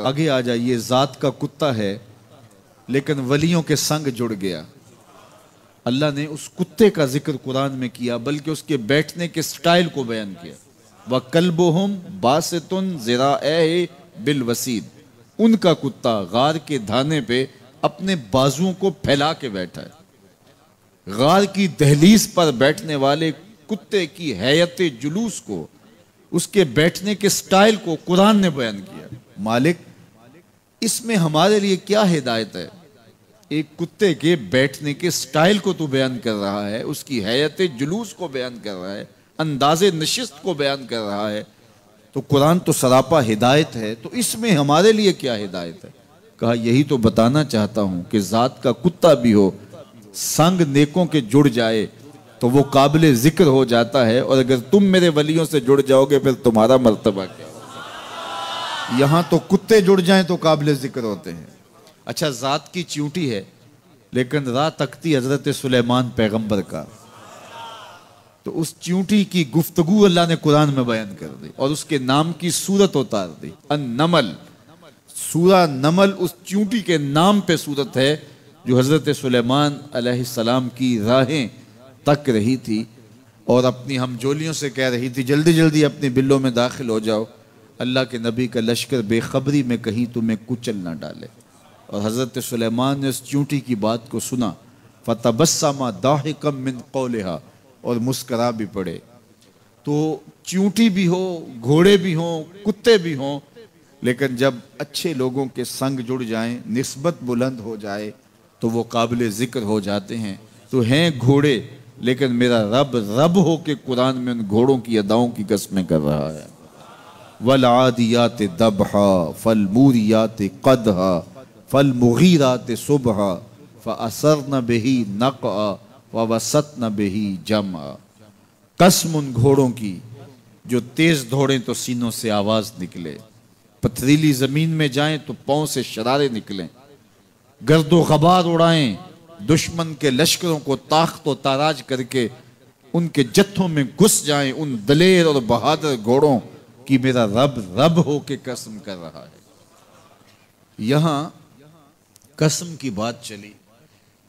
आगे आ जाइए। ज़ात का कुत्ता है लेकिन वलियों के संग जुड़ गया। अल्लाह ने उस कुत्ते का जिक्र कुरान में किया, बल्कि उसके बैठने के स्टाइल को बयान किया। व कल्बुहुम बासितुन ज़िराअह बिल वसीद, उनका कुत्ता गार के धाने पे अपने बाजुओं को फैला के बैठा है। गार की दहलीज पर बैठने वाले कुत्ते की हैयत जुलूस को, उसके बैठने के स्टाइल को कुरान ने बयान किया। मालिक, इसमें हमारे लिए क्या हिदायत है? एक कुत्ते के बैठने के स्टाइल को तो बयान कर रहा है, उसकी हैयत जुलूस को बयान कर रहा है, अंदाजे नशिस्त को बयान कर रहा है। तो कुरान तो सरापा हिदायत है, तो इसमें हमारे लिए क्या हिदायत है? कहा यही तो बताना चाहता हूं कि ज़ात का कुत्ता भी हो, संग नेकों के जुड़ जाए तो वो काबिल जिक्र हो जाता है, और अगर तुम मेरे वलियों से जुड़ जाओगे फिर तुम्हारा मर्तबा क्या होगा? यहां तो कुत्ते जुड़ जाएं तो काबिल जिक्र होते हैं। अच्छा, ज़ात की चींटी है लेकिन राह तकती हजरत सुलेमान पैगंबर का, तो उस चींटी की गुफ्तगू अल्लाह ने कुरान में बयान कर दी और उसके नाम की सूरत उतार दी। अन-नमल, सूरा नमल उस चींटी के नाम पे सूरत है जो हजरत सुलेमान अलैहिस्सलाम की राहें तक रही थी और अपनी हमजोलियों से कह रही थी जल्दी जल्दी अपने बिल्लों में दाखिल हो जाओ, अल्लाह के नबी का लश्कर बेखबरी में कहीं तुम्हें कुचल ना डाले। और हज़रत सुलेमान ने उस चींटी की बात को सुना। फ़तबस्समा दाहिकम मिन क़ौलिहा, और मुस्करा भी पड़े। तो चींटी भी हो, घोड़े भी हों, कुत्ते भी हों, लेकिन जब अच्छे लोगों के संग जुड़ जाएं, निस्बत बुलंद हो जाए तो वो काबिल ज़िक्र हो जाते हैं। तो हैं घोड़े, लेकिन मेरा रब रब हो के कुरान में उन घोड़ों की अदाओं की कसमें कर रहा है। वल आदियात दबहा फल मूरियात क़दहा फल मुगीरात सुबहा फ़असरन बिही नक़अ व वसतन बिही जमअ। कसम उन घोड़ों की जो तेज दौड़ें तो सीनों से आवाज निकले, पथरीली जमीन में जाएं तो पांव से शरारे निकलें, गर्दो गबार उड़ाएं, दुश्मन के लश्करों को ताख्त व ताराज करके उनके जत्थों में घुस जाएं, उन दलेर और बहादुर घोड़ों की मेरा रब रब हो के कसम कर रहा है। यहां कसम की बात चली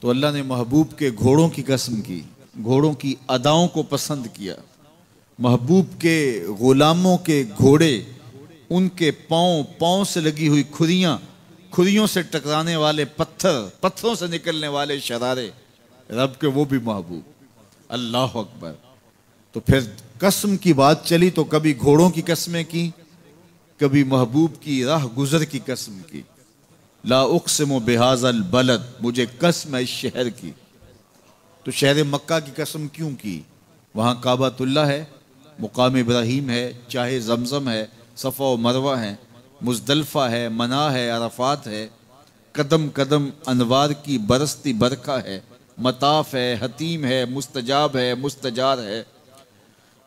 तो अल्लाह ने महबूब के घोड़ों की कसम की, घोड़ों की अदाओं को पसंद किया। महबूब के गुलामों के घोड़े, उनके पांव, पांव से लगी हुई खुरियां, खुरियों से टकराने वाले पत्थर, पत्थरों से निकलने वाले शरारे, रब के वो भी महबूब। अल्लाह अकबर। तो फिर कसम की बात चली तो कभी घोड़ों की कसमें की, कभी महबूब की राह गुजर की कसम की। ला उक़सिमु बिहाज़ल बलद, मुझे कसम है इस शहर की। तो शहर मक्का की कसम क्यों की? वहाँ काबातुल्लाह है, मुकाम इब्राहीम है, चाहे जमजम है, सफ़ा व मरवा है, मुज़दलिफ़ा है, मना है, अरफात है, कदम कदम अनवार की बरसती बरखा है, मताफ़ है, हतीम है, मुस्तजाब है, मुस्तजार है,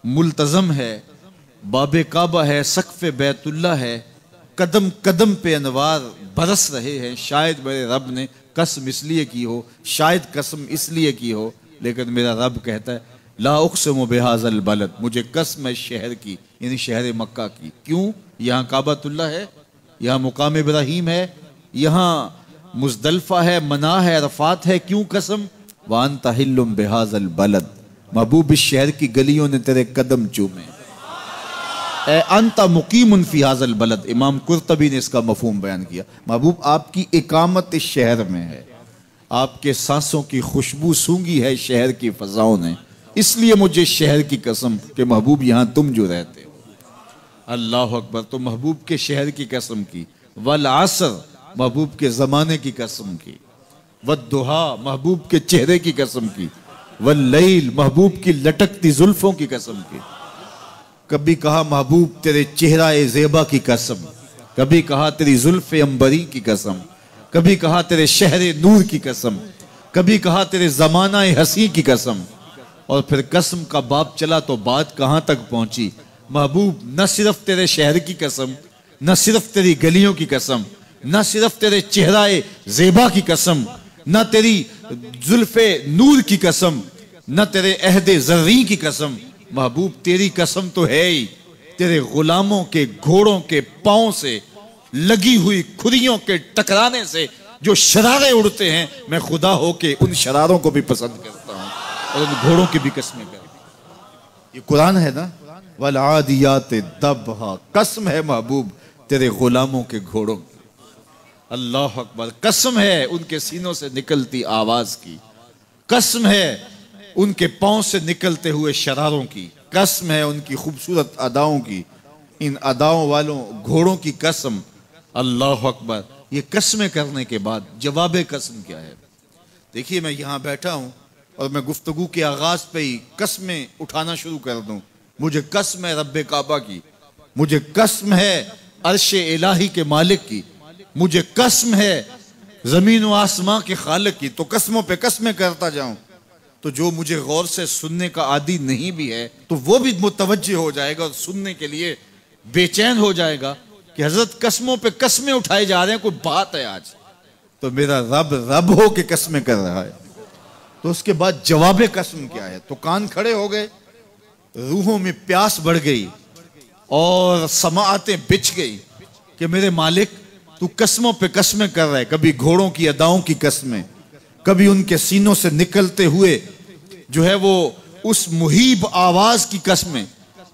मुल्तज़म है, बाब काबा है, सक़फ़ बैतुल्लाह है, कदम कदम पे अनवार बरस रहे हैं। शायद मेरे रब ने कसम इसलिए की हो, शायद कसम इसलिए की हो, लेकिन मेरा रब कहता है ला उक़सिमु बिहाज़ल बलद, मुझे कसम है शहर की, यानी शहर मक्का की। क्यों? यहाँ काबातुल्लाह है, यहाँ मुकाम इब्राहीम है, यहाँ मुज़दलिफ़ा है, मना है, अरफात है। क्यों कसम? व अंत हिल्लुम बिहाज़ल बलद, महबूब इस शहर की गलियों ने तेरे कदम चूमे। अंता मुकीमुन फी हाज़ल बलद, इमाम कुर्तबी ने इसका मफहूम बयान किया। महबूब आपकी इकामत इस शहर में है, आपके सांसों की खुशबू सूंघी है शहर की फजाओं ने, इसलिए मुझे शहर की कसम कि महबूब यहाँ तुम जो रहते हो। अल्लाह अकबर। तो महबूब के शहर की कसम की। वल असर, महबूब के ज़माने की कसम की। वद्दुहा, महबूब के चेहरे की कसम की। वल लैल, महबूब की लटकती जुल्फों की कसम की। कभी कहा महबूब तेरे चेहरा ए ज़ेबा की कसम, कभी कहा तेरी जुल्फ़े अंबरी की कसम, कभी कहा तेरे शहर नूर की कसम, कभी कहा तेरे ज़माना ए हसी की कसम। और फिर कसम का बाप चला तो बात कहाँ तक पहुंची? महबूब न सिर्फ तेरे शहर की कसम, न सिर्फ तेरी गलियों की कसम, न सिर्फ तेरे चेहरा ए ज़ेबा की कसम, न तेरी जुल्फ़े नूर की कसम, न तेरे अहदे ज़र्री की कसम। महबूब तेरी कसम तो है ही, तेरे गुलामों के घोड़ों के पांव से लगी हुई खुरियों के टकराने से जो शरारे उड़ते हैं, मैं खुदा होके उन शरारों को भी पसंद करता हूं और उन घोड़ों की भी कस्में करता हूं। ये कुरान है ना, वल आदियात दबहा, कसम है महबूब तेरे गुलामों के घोड़ों की। अल्लाह अकबर, कसम है उनके सीनों से निकलती आवाज की, कसम है उनके पांव से निकलते हुए शरारों की, कसम है उनकी खूबसूरत अदाओं की, इन अदाओं वालों घोड़ों की कसम। अल्लाह अकबर। ये कसमें करने के बाद जवाब कसम क्या है? देखिए, मैं यहां बैठा हूं और मैं गुफ्तगू के आगाज पे ही कसमें उठाना शुरू कर दूं। मुझे कसम है रब्बे काबा की, मुझे कसम है अर्शे इलाही के मालिक की, मुझे कसम है जमीन व आसमां के खालिक की। तो कसमों पे कसमें करता जाऊं तो जो मुझे गौर से सुनने का आदी नहीं भी है तो वो भी मुतवज्जे हो जाएगा और सुनने के लिए बेचैन हो जाएगा कि हजरत कसमों पे कसमें उठाए जा रहे हैं, कोई बात है आज। तो मेरा रब रब हो के कसमें कर रहा है। तो उसके बाद जवाब कसम क्या है? तो कान खड़े हो गए, रूहों में प्यास बढ़ गई और समाअतें बिछ गई कि मेरे मालिक तू कसमों पे कसमें कर रहा है। कभी घोड़ों की अदाओं की कसमें, कभी उनके सीनों से निकलते हुए जो है वो उस मुहीब आवाज की कसमें,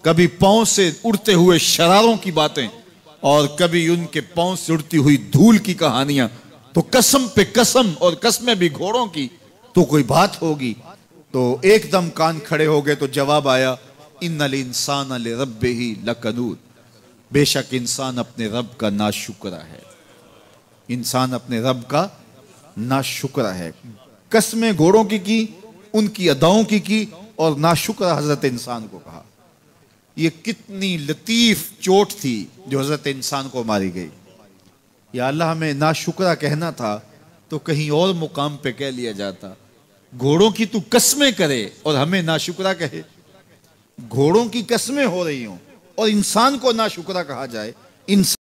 कभी पांव से उड़ते हुए शरारों की बातें और कभी उनके पांव से उड़ती हुई धूल की कहानियां। तो कसम पे कसम और कसमें भी घोड़ों की, तो कोई बात होगी। तो एकदम कान खड़े हो गए। तो जवाब आया, इन्नल इंसान लिरब्बिही लकनूद, बेशक इंसान अपने रब का नाशुक्रा है, इंसान अपने रब का नाशुक्रा है। कसमें घोड़ों की, उनकी अदाओं की और नाशुक्रा हजरत इंसान को कहा। ये कितनी लतीफ चोट थी जो हजरत इंसान को मारी गई। या अल्लाह, हमें नाशुक्रा कहना था तो कहीं और मुकाम पे कह लिया जाता। घोड़ों की तू कसमें करे और हमें नाशुक्रा कहे। घोड़ों की कसमें हो रही हों और इंसान को नाशुक्रा कहा जाए। इंसान